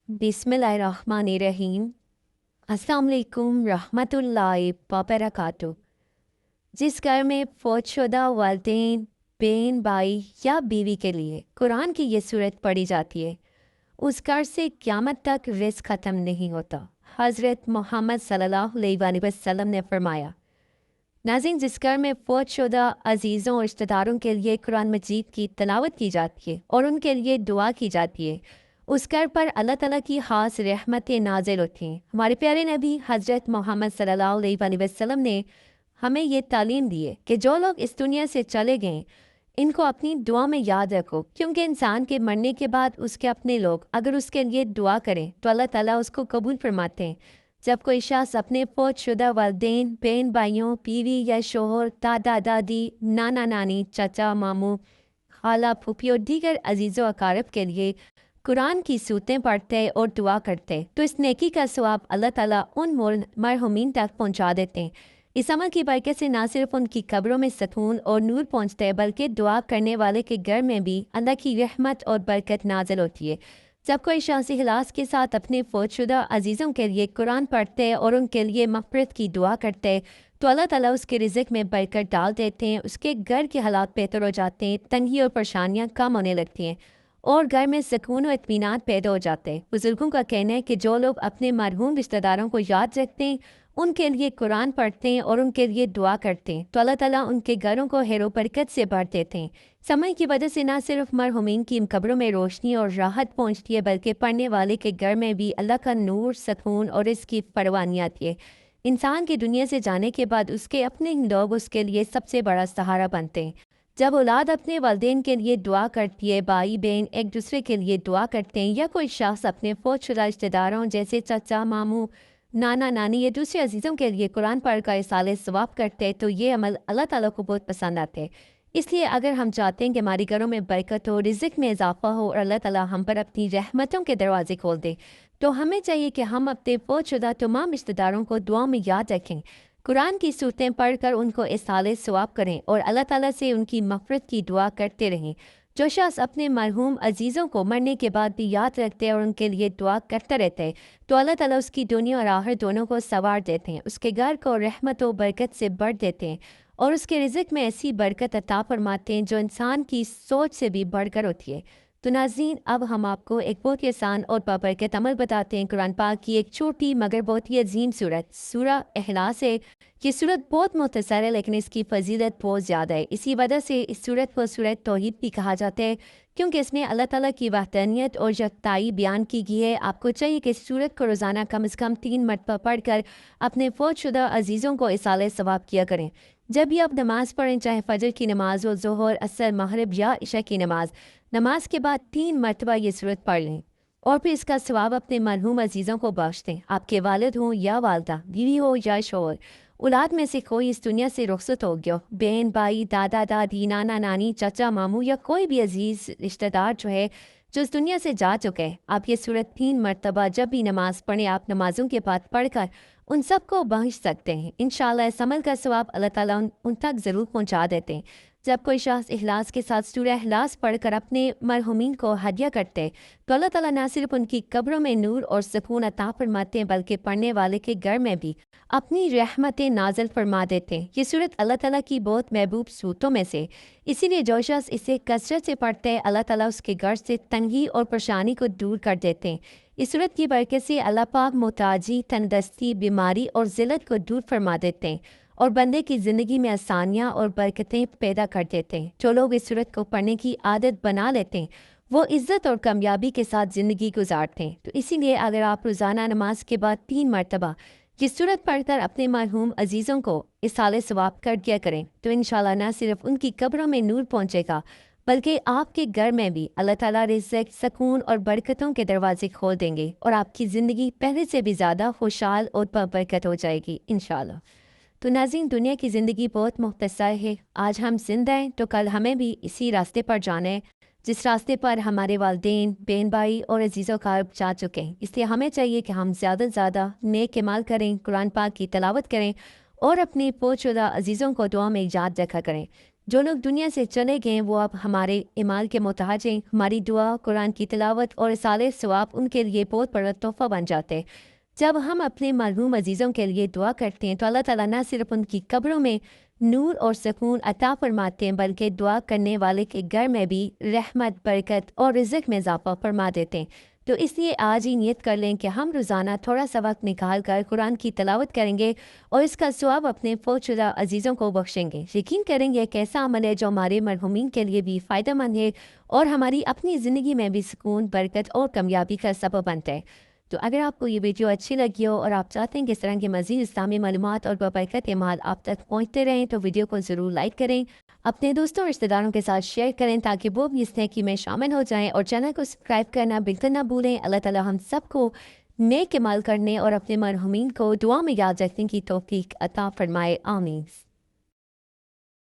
बिस्मिल्लाहिर्रहमानिर्रहीम। अस्सलाम वालेकुम रहमतुल्लाहि व बरकातुहू। जिस घर में फौतशुदा वालिदैन, बहन भाई या बीवी के लिए कुरान की ये सूरत पढ़ी जाती है, उस घर से क़यामत तक रिज़्क़ ख़त्म नहीं होता। हज़रत मोहम्मद सल्लल्लाहु अलैहि वसल्लम ने फरमाया, नाज़रीन, जिस घर में फौतशुदा अजीज़ों और रिश्तेदारों के लिए कुरान मजीद की तिलावत की जाती है और उनके लिए दुआ की जाती है, उस घर पर अल्लाह ताला की ख़ास रहमतें नाज़िल होती हैं। हमारे प्यारे नबी हज़रत मोहम्मद सल्लल्लाहु अलैहि वसल्लम ने हमें ये तालीम दी है कि जो लोग इस दुनिया से चले गए, इनको अपनी दुआ में याद रखो, क्योंकि इंसान के मरने के बाद उसके अपने लोग अगर उसके लिए दुआ करें तो अल्लाह ताला उसको कबूल फरमाते हैं। जब कोई शख्स अपने फौतशुदा वालिदैन, बहन भाइयों, बीवी या शोहर, दादा दादी, नाना नानी, चाचा मामू, खाला फूफी और दीगर अजीज़ व अकारब के लिए कुरान की सूरतें पढ़ते और दुआ करते, तो इस नेकी का सवाब अल्लाह ताला उन मरहुमीन तक पहुँचा देते हैं। इस अमल की बरकत से न सिर्फ उनकी कब्रों में सुकून और नूर पहुँचते हैं, बल्कि दुआ करने वाले के घर में भी अल्लाह की रहमत और बरकत नाजिल होती है। जब कोई शख्स इखलास के साथ अपने फौतशुदा अजीज़ों के लिए कुरान पढ़ते हैं और उनके लिए मग़फ़िरत की दुआ करते हैं, तो अल्लाह ताला उसके रिज़्क़ में बरकत डाल देते हैं, उसके घर के हालात बेहतर हो जाते हैं, तंगी और परेशानियाँ कम होने लगती हैं और घर में सुकून और इत्मीनान पैदा हो जाते हैं। बुज़ुर्गों का कहना है कि जो लोग अपने मरहूम रिश्तेदारों को याद रखते हैं, उनके लिए कुरान पढ़ते हैं और उनके लिए दुआ करते हैं, तो अल्लाह ताला उनके घरों को खैर बरकत से भर देते हैं। समय की वजह से न सिर्फ मरहुमीन की कब्रों में रोशनी और राहत पहुँचती है, बल्कि पढ़ने वाले के घर में भी अल्लाह का नूर, सुकून और इसकी फरवानी आती है। इंसान की दुनिया से जाने के बाद उसके अपने लोग उसके लिए सबसे बड़ा सहारा बनते हैं। जब औलाद अपने वालिदैन के लिए दुआ करती है, भाई बहन एक दूसरे के लिए दुआ करते हैं, या कोई शख्स अपने फौतशुदा रिश्तेदारों जैसे चाचा मामू, नाना नानी या दूसरे अजीज़ों के लिए कुरान पढ़ कर इसाले सवाब करते हैं, तो ये अमल अल्लाह ताला को बहुत पसंद आते हैं। इसलिए अगर हम चाहते हैं कि हमारे घरों में बरकत हो, रिज़्क़ में इजाफा हो और अल्लाह ताला हम पर अपनी रहमतों के दरवाजे खोल दे, तो हमें चाहिए कि हम अपने फौतशुदा तमाम रिश्तेदारों को दुआ में याद रखें, कुरान की सूरतें पढ़कर उनको इसाले सवाब करें और अल्लाह ताला से उनकी मग़फ़िरत की दुआ करते रहें। जो शख्स अपने मरहूम अजीज़ों को मरने के बाद भी याद रखते हैं और उनके लिए दुआ करते रहते हैं, तो अल्लाह ताला उसकी दुनिया और आखिरत दोनों को संवार देते हैं, उसके घर को रहमत और बरकत से भर देते हैं और उसके रिज़्क़ में ऐसी बरकत अता फरमाते हैं जो इंसान की सोच से भी बढ़कर होती है। तो नाज़रीन, अब हम आपको एक बहुत ही आसान और बाबरकत अमल बताते हैं। कुरान पाक की एक छोटी मगर बहुत ही अजीम सूरत, सूरह इखलास है। ये सूरत बहुत मुख्तसर है, लेकिन इसकी फजीलत बहुत ज़्यादा है। इसी वजह से इस सूरत को सूरत तौहीद भी कहा जाता है, क्योंकि इसमें अल्लाह ताला की वहदानियत और यकताई बयान की गई है। आपको चाहिए कि इस सूरत को रोज़ाना कम से कम 3 मरतबा पढ़कर अपने फौतशुदा अजीज़ों को इसाले सवाब किया करें। जब भी आप नमाज़ पढ़ें, चाहे फजर की नमाज हो, ज़ोहर, असर, मगरिब या इशा की नमाज, नमाज के बाद 3 मरतबा ये सूरत पढ़ लें और फिर इसका सवाब अपने मरहूम अजीज़ों को बख्श दें। आपके वालिद हों या वालदा, बीवी हो या शोहर, औलाद में से कोई इस दुनिया से रुखसत हो गया, बहन भाई, दादा दादी, नाना नानी, चाचा मामू या कोई भी अजीज़ रिश्तेदार जो इस दुनिया से जा चुके हैं, आप ये सूरत 3 मरतबा जब भी नमाज़ पढ़ें, आप नमाज़ों के बाद पढ़कर उन सबको बख्श सकते हैं। इंशाअल्लाह इस अमल का सवाब अल्लाह ताला उन तक ज़रूर पहुँचा देते हैं। जब कोई शख्स इखलास के साथ सूरह इखलास पढ़कर अपने मरहुमीन को हदिया करते हैं, तो अल्लाह ताला न सिर्फ उनकी कब्रों में नूर और सुकून अता फरमाते हैं, बल्कि पढ़ने वाले के घर में भी अपनी रहमतें नाज़िल फरमा देते हैं। ये सूरत अल्लाह ताला की बहुत महबूब सूरतों में से, इसीलिए जो शख्स इसे कसरत से पढ़ते हैं, अल्लाह ताला उसके घर से तंगी और परेशानी को दूर कर देते हैं। इस सूरत की बरकत से अल्लाह पाक मोहताजी, तंदुरुस्ती, बीमारी और ज़िल्लत को दूर फरमा देते हैं और बंदे की ज़िंदगी में आसानियाँ और बरकतें पैदा कर देते हैं। जो लोग इस सूरत को पढ़ने की आदत बना लेते हैं, वो इज़्ज़त और कामयाबी के साथ ज़िंदगी गुजारते हैं। तो इसीलिए अगर आप रोज़ाना नमाज के बाद 3 मरतबा ये सूरत पढ़कर अपने मरहूम अजीज़ों को इसाले सवाब कर दिया करें, तो इंशाअल्लाह न सिर्फ उनकी कब्रों में नूर पहुँचेगा, बल्कि आपके घर में भी अल्लाह ताला रिज़्क़, सुकून और बरकतों के दरवाजे खोल देंगे और आपकी ज़िंदगी पहले से भी ज़्यादा खुशहाल और बरकत हो जाएगी इंशाअल्लाह। तो नाज़रीन, दुनिया की ज़िंदगी बहुत मुख्तसर है। आज हम जिंदा हैं तो कल हमें भी इसी रास्ते पर जाना है, जिस रास्ते पर हमारे वालिदैन, बहन भाई और अजीज़ व अक़ारिब जा चुके हैं। इसलिए हमें चाहिए कि हम ज़्यादा से ज़्यादा नेक अमाल करें, कुरान पाक की तिलावत करें और अपने फौतशुदा अजीज़ों को दुआ में याद रखा करें। جو لوگ دنیا سے چلے گئے وہ اب ہمارے اعمال کے محتاج ہیں۔ ہماری دعا، قرآن کی تلاوت اور اصالِ ثواب ان کے لیے بہت بڑا تحفہ بن جاتے ہیں۔ جب ہم اپنے مرحوم عزیزوں کے لیے دعا کرتے ہیں تو اللہ تعالیٰ نہ صرف ان کی قبروں میں نور اور سکون عطا فرماتے ہیں بلکہ دعا کرنے والے کے گھر میں بھی رحمت، برکت اور رزق میں اضافہ فرما دیتے ہیں۔ تو اس لیے آج ہی نیت کر لیں کہ ہم روزانہ تھوڑا سا وقت نکال کر قرآن کی تلاوت کریں گے اور اس کا ثواب اپنے فوت شدہ عزیزوں کو بخشیں گے۔ یقین کریں گے ایک ایسا عمل ہے جو ہمارے مرحومین کے لیے بھی فائدہ مند ہے اور ہماری اپنی زندگی میں بھی سکون، برکت اور کامیابی کا سبب بنتا ہے۔ تو اگر آپ کو یہ ویڈیو اچھی لگی ہو اور آپ چاہتے ہیں کہ اس طرح کے مزید اسلامی معلومات اور بابرکت اعمال آپ تک پہنچتے رہیں تو ویڈیو کو ضرور لائک کریں، اپنے دوستوں اور رشتہ داروں کے ساتھ شیئر کریں تاکہ وہ بھی اس نیکی میں شامل ہو جائیں، اور چینل کو سبسکرائب کرنا بالکل نہ بھولیں۔ اللہ تعالی ہم سب کو نیک اعمال کرنے اور اپنے مرحومین کو دعا میں یاد رکھنے کی توفیق عطا فرمائے، آمین۔